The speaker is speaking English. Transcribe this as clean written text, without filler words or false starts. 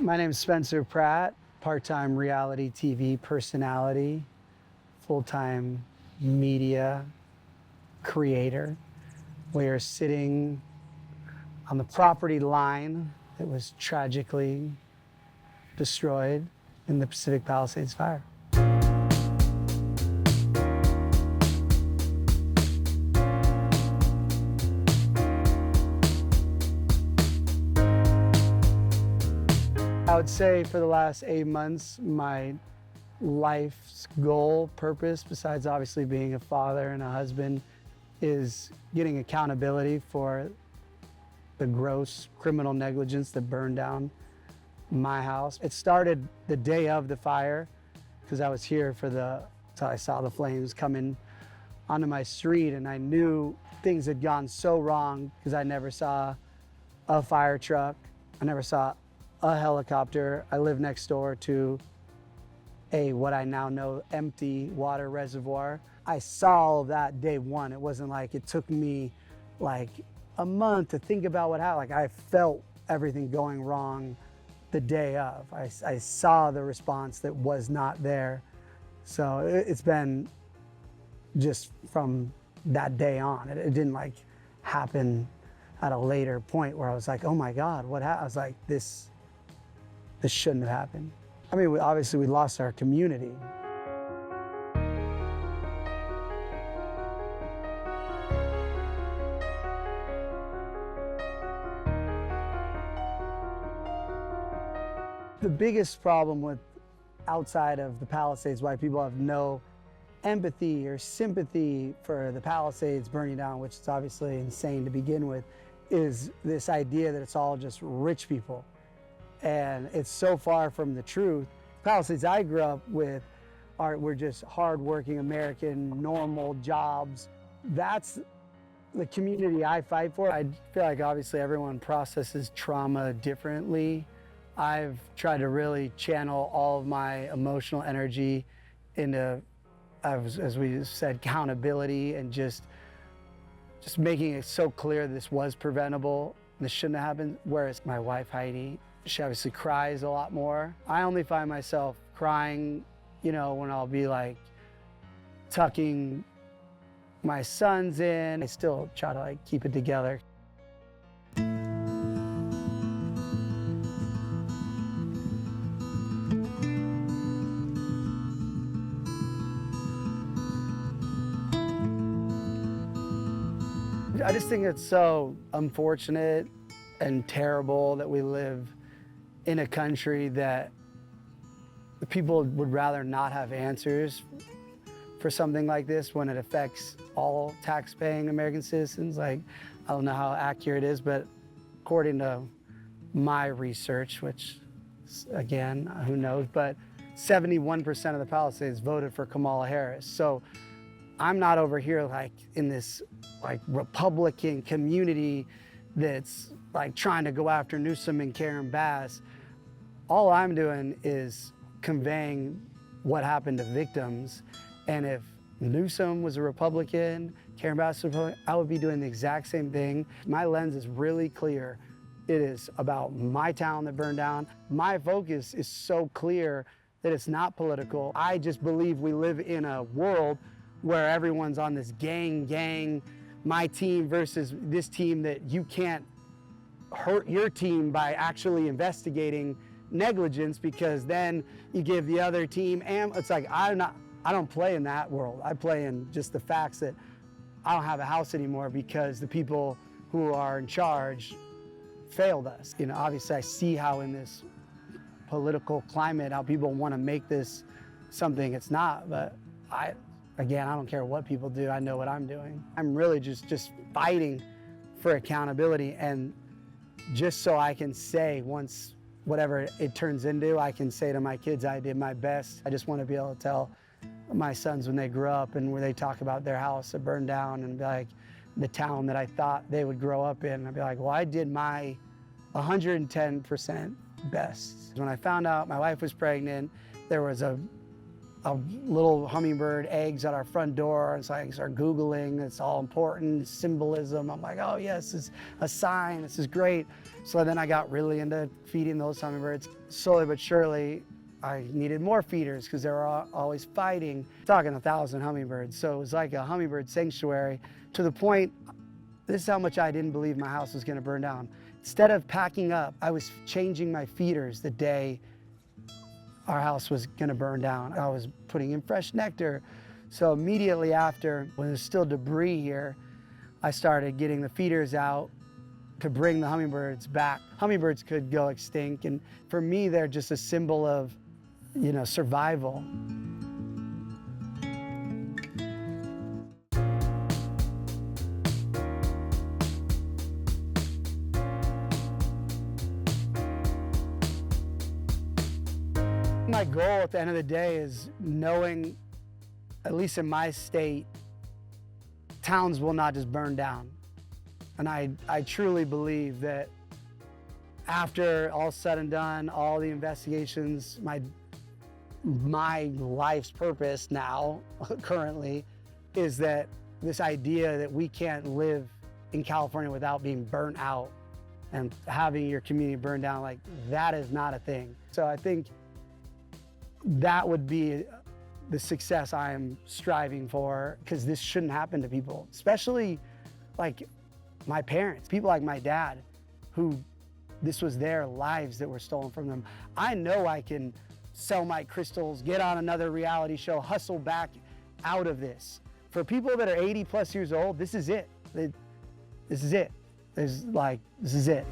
My name is Spencer Pratt, part-time reality TV personality, full-time media creator. We are sitting on the property line that was tragically destroyed in the Pacific Palisades Fire. I would say for the last 8 months, my life's goal, purpose, besides obviously being a father and a husband, is getting accountability for the gross criminal negligence that burned down my house. It started the day of the fire because I was here till I saw the flames coming onto my street, and I knew things had gone so wrong because I never saw a fire truck. I never saw a helicopter. I live next door to what I now know, empty water reservoir. I saw all of that day one. It wasn't like it took me like a month to think about what happened. Like I felt everything going wrong the day of. I saw the response that was not there. So it's been just from that day on. It didn't like happen at a later point where I was like, oh my God, what happened? I was like, this shouldn't have happened. I mean, obviously we lost our community. The biggest problem with outside of the Palisades, why people have no empathy or sympathy for the Palisades burning down, which is obviously insane to begin with, is this idea that it's all just rich people. And it's so far from the truth. Palisades I grew up with were just hardworking American, normal jobs. That's the community I fight for. I feel like obviously everyone processes trauma differently. I've tried to really channel all of my emotional energy into, as we said, accountability and just making it so clear this was preventable. This shouldn't have happened. Whereas my wife, Heidi, she obviously cries a lot more. I only find myself crying, when I'll be like tucking my sons in. I still try to like keep it together. I just think it's so unfortunate and terrible that we live in a country that the people would rather not have answers for something like this when it affects all tax-paying American citizens. Like, I don't know how accurate it is, but according to my research, which again, who knows, but 71% of the Palisades voted for Kamala Harris. So I'm not over here like in this like Republican community that's like trying to go after Newsom and Karen Bass. All I'm doing is conveying what happened to victims. And if Newsom was a Republican, Karen Bass was a Republican, I would be doing the exact same thing. My lens is really clear. It is about my town that burned down. My focus is so clear that it's not political. I just believe we live in a world where everyone's on this gang, my team versus this team, that you can't hurt your team by actually investigating negligence because then you give the other team, and it's like, I don't play in that world. I play in just the facts that I don't have a house anymore because the people who are in charge failed us. Obviously I see how in this political climate, how people want to make this something it's not, but Again, I don't care what people do, I know what I'm doing. I'm really just fighting for accountability, and just so I can say once whatever it turns into, I can say to my kids, I did my best. I just want to be able to tell my sons when they grow up and where they talk about their house that burned down and be like, the town that I thought they would grow up in. I'd be like, well, I did my 110% best. When I found out my wife was pregnant, there was a a little hummingbird eggs at our front door. And so I start Googling, it's all important, symbolism. I'm like, oh yes, it's a sign, this is great. So then I got really into feeding those hummingbirds. Slowly but surely, I needed more feeders because they were always fighting. Talking 1,000 hummingbirds. So it was like a hummingbird sanctuary, to the point, this is how much I didn't believe my house was gonna burn down. Instead of packing up, I was changing my feeders the day our house was gonna burn down. I was putting in fresh nectar. So immediately after, when there's still debris here, I started getting the feeders out to bring the hummingbirds back. Hummingbirds could go extinct, and for me, they're just a symbol of, you know, survival. My goal at the end of the day is knowing, at least in my state, towns will not just burn down. And I truly believe that after all's said and done, all the investigations, my life's purpose now, currently, is that this idea that we can't live in California without being burnt out and having your community burned down, like, that is not a thing. So I think that would be the success I am striving for, because this shouldn't happen to people, especially like my parents, people like my dad, who this was their lives that were stolen from them. I know I can sell my crystals, get on another reality show, hustle back out of this. For people that are 80 plus years old, this is it. This is it. This is it.